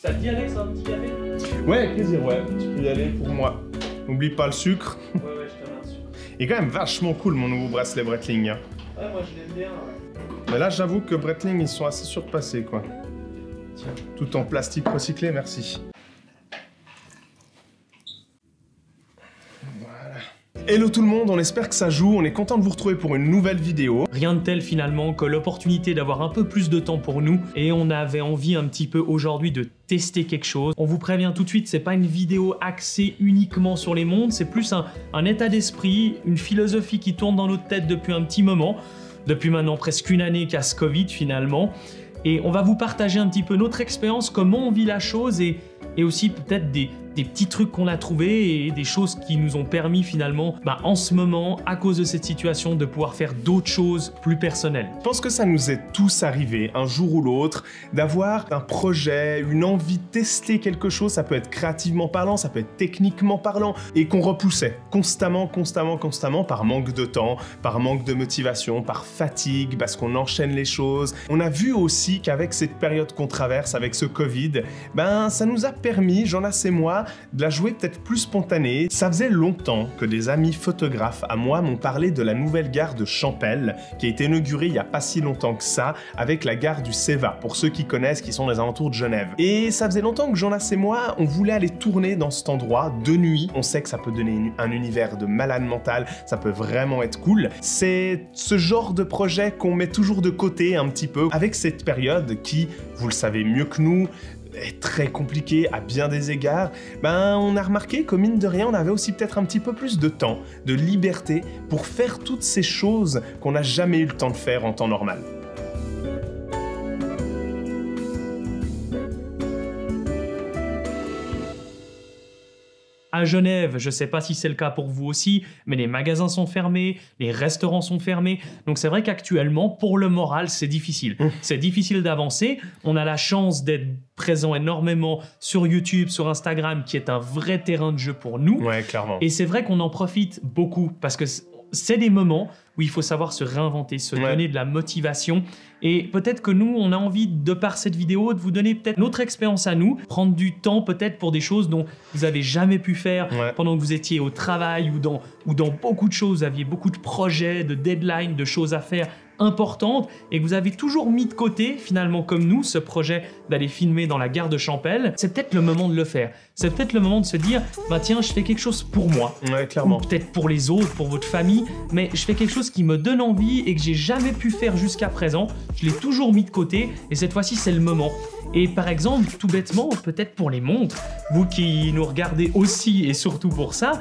Ça te dit Alex, un petit café? Ouais, avec plaisir, ouais. Tu peux y aller pour moi. N'oublie pas le sucre. Ouais, je te remercie. Il est quand même vachement cool mon nouveau bracelet Breitling. Ouais, moi je l'aime bien. Ouais. Mais là, j'avoue que Breitling, ils sont assez surpassés, quoi. Tiens. Tout en plastique recyclé, merci. Voilà. Hello tout le monde, on espère que ça joue, on est content de vous retrouver pour une nouvelle vidéo. Rien de tel finalement que l'opportunité d'avoir un peu plus de temps pour nous et on avait envie un petit peu aujourd'hui de tester quelque chose. On vous prévient tout de suite, c'est pas une vidéo axée uniquement sur les montres, c'est plus un état d'esprit, une philosophie qui tourne dans notre tête depuis un petit moment, depuis maintenant presque une année qu'à ce Covid finalement. Et on va vous partager un petit peu notre expérience, comment on vit la chose et aussi peut-être des petits trucs qu'on a trouvés et des choses qui nous ont permis finalement, en ce moment, à cause de cette situation, de pouvoir faire d'autres choses plus personnelles. Je pense que ça nous est tous arrivé, un jour ou l'autre, d'avoir un projet, une envie de tester quelque chose, ça peut être créativement parlant, ça peut être techniquement parlant, et qu'on repoussait constamment, par manque de temps, par manque de motivation, par fatigue, parce qu'on enchaîne les choses. On a vu aussi qu'avec cette période qu'on traverse, avec ce Covid, ça nous a permis, Jonas et moi, de la jouer peut-être plus spontanée. Ça faisait longtemps que des amis photographes à moi m'ont parlé de la nouvelle gare de Champel, qui a été inaugurée il n'y a pas si longtemps que ça, avec la gare du Ceva, pour ceux qui connaissent, qui sont dans les alentours de Genève. Et ça faisait longtemps que Jonas et moi, on voulait aller tourner dans cet endroit de nuit. On sait que ça peut donner un univers de malade mental, ça peut vraiment être cool. C'est ce genre de projet qu'on met toujours de côté un petit peu, avec cette période qui, vous le savez mieux que nous, est très compliqué à bien des égards, on a remarqué que mine de rien, on avait aussi peut-être un petit peu plus de temps, de liberté pour faire toutes ces choses qu'on n'a jamais eu le temps de faire en temps normal. À Genève, je ne sais pas si c'est le cas pour vous aussi, mais les magasins sont fermés, les restaurants sont fermés. Donc c'est vrai qu'actuellement, pour le moral, c'est difficile. C'est difficile d'avancer. On a la chance d'être présent énormément sur YouTube, sur Instagram, qui est un vrai terrain de jeu pour nous. Ouais, clairement. Et c'est vrai qu'on en profite beaucoup parce que c'est des moments où il faut savoir se réinventer, se donner de la motivation. Et peut-être que nous, on a envie, de par cette vidéo, de vous donner peut-être notre expérience à nous, prendre du temps peut-être pour des choses dont vous n'avez jamais pu faire pendant que vous étiez au travail ou dans beaucoup de choses, vous aviez beaucoup de projets, de deadlines, de choses à faire importantes et que vous avez toujours mis de côté, finalement comme nous, ce projet d'aller filmer dans la gare de Champel. C'est peut-être le moment de le faire. C'est peut-être le moment de se dire, tiens, je fais quelque chose pour moi. Ouais, clairement. Ou peut-être pour les autres, pour votre famille, mais je fais quelque chose qui me donne envie et que j'ai jamais pu faire jusqu'à présent. Je l'ai toujours mis de côté et cette fois-ci, c'est le moment. Et par exemple, tout bêtement, peut-être pour les montres, vous qui nous regardez aussi et surtout pour ça,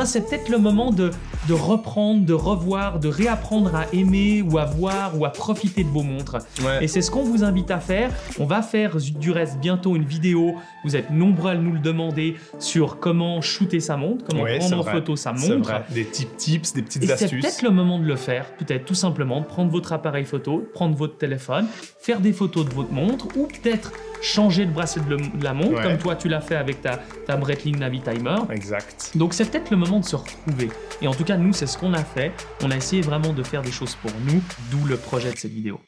c'est peut-être le moment de reprendre, de revoir, de réapprendre à aimer ou à voir ou à profiter de vos montres. Et c'est ce qu'on vous invite à faire. On va faire du reste bientôt une vidéo, vous êtes nombreux à nous le demander, sur comment shooter sa montre, comment prendre en photo sa montre. Des tips, des petites astuces. C'est peut-être le moment de le faire, peut-être tout simplement de prendre votre appareil photo, prendre votre téléphone, faire des photos de votre montre ou peut-être changer le bracelet de la montre, comme toi tu l'as fait avec ta Breitling Navitimer. Exact. Donc c'est peut-être le moment de se retrouver. Et en tout cas, nous, c'est ce qu'on a fait. On a essayé vraiment de faire des choses pour nous, d'où le projet de cette vidéo.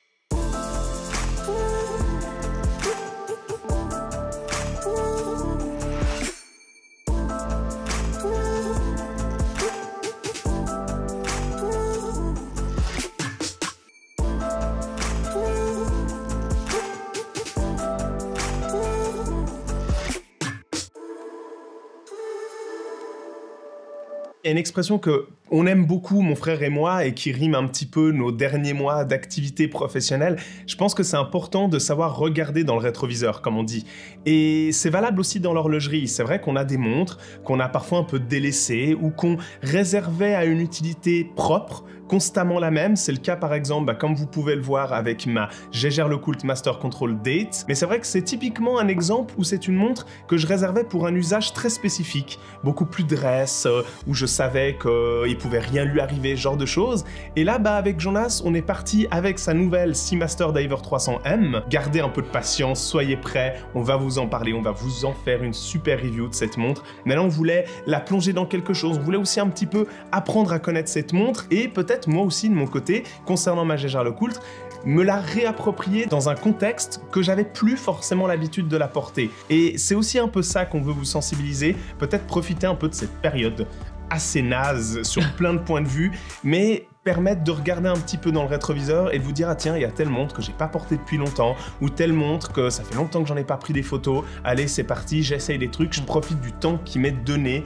Il y a une expression qu'on aime beaucoup, mon frère et moi, et qui rime un petit peu nos derniers mois d'activité professionnelle. Je pense que c'est important de savoir regarder dans le rétroviseur, comme on dit. Et c'est valable aussi dans l'horlogerie. C'est vrai qu'on a des montres qu'on a parfois un peu délaissées ou qu'on réservait à une utilité propre, constamment la même. C'est le cas par exemple, comme vous pouvez le voir avec ma Jaeger-LeCoultre Master Control Date. Mais c'est vrai que c'est typiquement un exemple où c'est une montre que je réservais pour un usage très spécifique, beaucoup plus dresse, où je savais qu'il pouvait rien lui arriver, ce genre de choses. Et là, avec Jonas, on est parti avec sa nouvelle Seamaster Diver 300M. Gardez un peu de patience, soyez prêts, on va vous en parler, on va vous en faire une super review de cette montre. Mais là, on voulait la plonger dans quelque chose, on voulait aussi un petit peu apprendre à connaître cette montre et peut-être moi aussi de mon côté, concernant ma Jaeger-LeCoultre, me la réapproprier dans un contexte que j'avais plus forcément l'habitude de la porter. Et c'est aussi un peu ça qu'on veut vous sensibiliser, peut-être profiter un peu de cette période assez naze sur plein de points de vue, mais permettre de regarder un petit peu dans le rétroviseur et de vous dire, ah tiens, il y a telle montre que j'ai pas portée depuis longtemps, ou telle montre que ça fait longtemps que j'en ai pas pris des photos, allez c'est parti, j'essaye des trucs, je profite du temps qui m'est donné,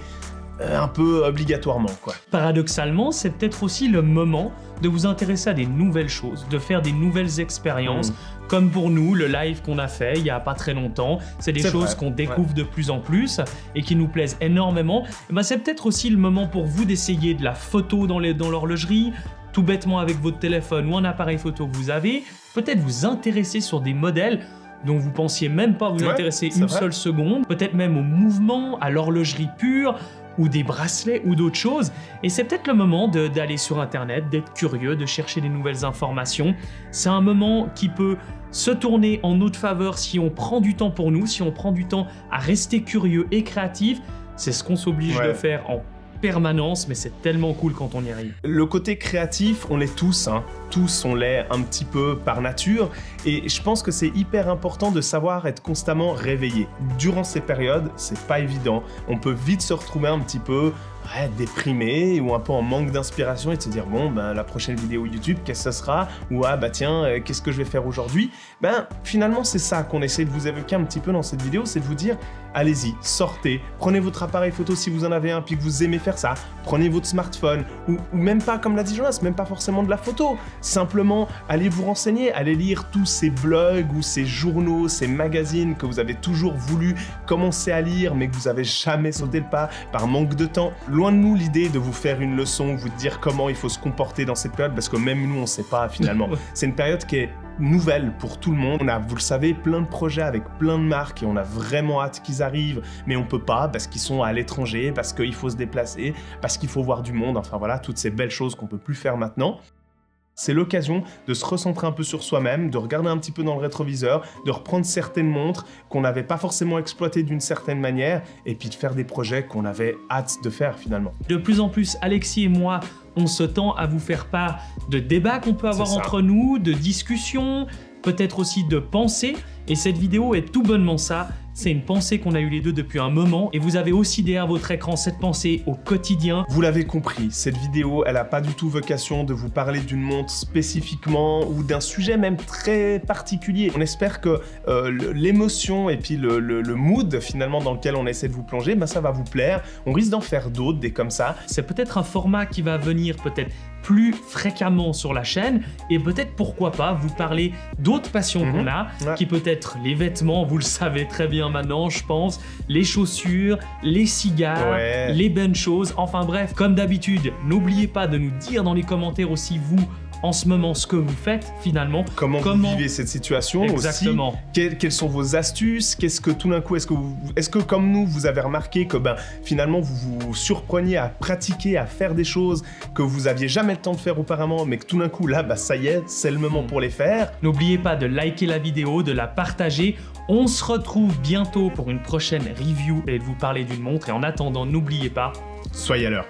un peu obligatoirement quoi. Paradoxalement, c'est peut-être aussi le moment de vous intéresser à des nouvelles choses, de faire des nouvelles expériences, comme pour nous, le live qu'on a fait il y a pas très longtemps, c'est des choses qu'on découvre de plus en plus et qui nous plaisent énormément. Et ben, c'est peut-être aussi le moment pour vous d'essayer de la photo dans l'horlogerie, tout bêtement avec votre téléphone ou un appareil photo que vous avez, peut-être vous intéresser sur des modèles dont vous pensiez même pas vous intéresser une seule seconde, peut-être même au mouvement, à l'horlogerie pure, ou des bracelets ou d'autres choses. Et c'est peut-être le moment d'aller sur internet, d'être curieux, de chercher des nouvelles informations. C'est un moment qui peut se tourner en notre faveur si on prend du temps pour nous, si on prend du temps à rester curieux et créatif. C'est ce qu'on s'oblige de faire en permanence, mais c'est tellement cool quand on y arrive. Le côté créatif, on l'est tous, hein. Tous on l'est un petit peu par nature, et je pense que c'est hyper important de savoir être constamment réveillé. Durant ces périodes, c'est pas évident, on peut vite se retrouver un petit peu déprimé ou un peu en manque d'inspiration et de se dire bon ben la prochaine vidéo YouTube qu'est-ce que ça sera, ou ah bah tiens qu'est-ce que je vais faire aujourd'hui. Ben finalement c'est ça qu'on essaie de vous évoquer un petit peu dans cette vidéo, c'est de vous dire allez-y, sortez, prenez votre appareil photo si vous en avez un puis que vous aimez faire ça, prenez votre smartphone ou même pas comme l'a dit Jonas, même pas forcément de la photo, simplement allez vous renseigner, allez lire tous ces blogs ou ces journaux, ces magazines que vous avez toujours voulu commencer à lire mais que vous avez jamais sauté le pas par manque de temps. Loin de nous l'idée de vous faire une leçon, vous dire comment il faut se comporter dans cette période, parce que même nous on sait pas finalement. C'est une période qui est nouvelle pour tout le monde. On a, vous le savez, plein de projets avec plein de marques et on a vraiment hâte qu'ils arrivent, mais on peut pas parce qu'ils sont à l'étranger, parce qu'il faut se déplacer, parce qu'il faut voir du monde, enfin voilà, toutes ces belles choses qu'on peut plus faire maintenant. C'est l'occasion de se recentrer un peu sur soi-même, de regarder un petit peu dans le rétroviseur, de reprendre certaines montres qu'on n'avait pas forcément exploitées d'une certaine manière, et puis de faire des projets qu'on avait hâte de faire finalement. De plus en plus, Alexis et moi, on se tend à vous faire part de débats qu'on peut avoir entre nous, de discussions, peut-être aussi de pensées, et cette vidéo est tout bonnement ça. C'est une pensée qu'on a eue les deux depuis un moment et vous avez aussi derrière votre écran cette pensée au quotidien. Vous l'avez compris, cette vidéo, elle n'a pas du tout vocation de vous parler d'une montre spécifiquement ou d'un sujet même très particulier. On espère que l'émotion et puis le mood finalement dans lequel on essaie de vous plonger, ben ça va vous plaire. On risque d'en faire d'autres, des comme ça. C'est peut-être un format qui va venir peut-être plus fréquemment sur la chaîne et peut-être pourquoi pas vous parler d'autres passions qu'on a, qui peut être les vêtements, vous le savez très bien maintenant je pense, les chaussures, les cigares, les bonnes choses, enfin bref, comme d'habitude, n'oubliez pas de nous dire dans les commentaires aussi vous, en ce moment, ce que vous faites finalement. Comment vous vivez cette situation aussi. Quelles sont vos astuces? Qu'est-ce que tout d'un coup, est-ce que comme nous, vous avez remarqué que finalement vous vous surpreniez à pratiquer, à faire des choses que vous aviez jamais le temps de faire auparavant, mais que tout d'un coup là, ça y est, c'est le moment pour les faire. N'oubliez pas de liker la vidéo, de la partager. On se retrouve bientôt pour une prochaine review et de vous parler d'une montre. Et en attendant, n'oubliez pas, soyez à l'heure.